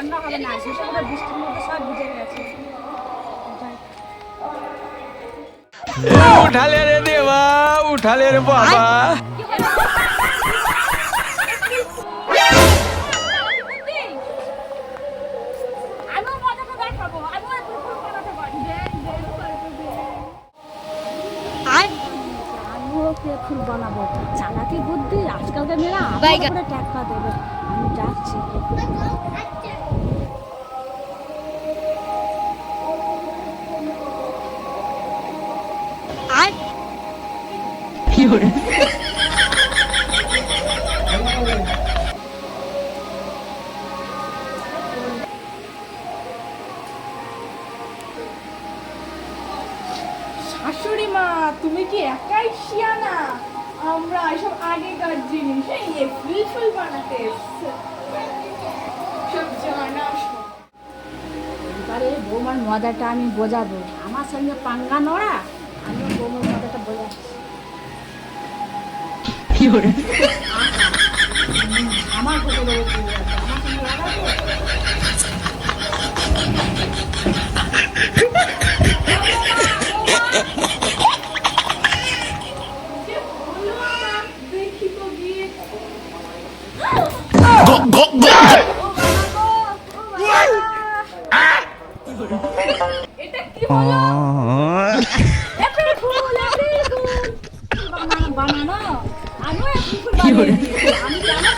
রান্না হবে না, শেষে করে বৃষ্টির মধ্যে সব ভিজে গেছে। उठाले रे देवा, उठाले रे बाबा। ফুল বানাবো, চালাকি বুদ্ধি আজকালকার মেয়েরা আবার করে টাকা দেবে। আমি যাচ্ছি। শাশুড়ি মা, তুমি কি একাই শিয়ানা? আমরা এসব আগেকার জিনিস এই এপ্রিল ফুল বানাতে এসছে। সব জানা সব। এবারে বৌমার মজাটা আমি বোঝাবো, আমার সঙ্গে পাঙ্গা নড়া, আমি বৌমার মজাটা বোঝাচ্ছি। আমার কথা বলে আমার সঙ্গে লাগাবো। দেখি তো গিয়ে। এটা কি হলো? April fool, April fool. বানানো, আমিও এপ্রিল ফুল বানিয়ে দিয়েছি। আমি জানো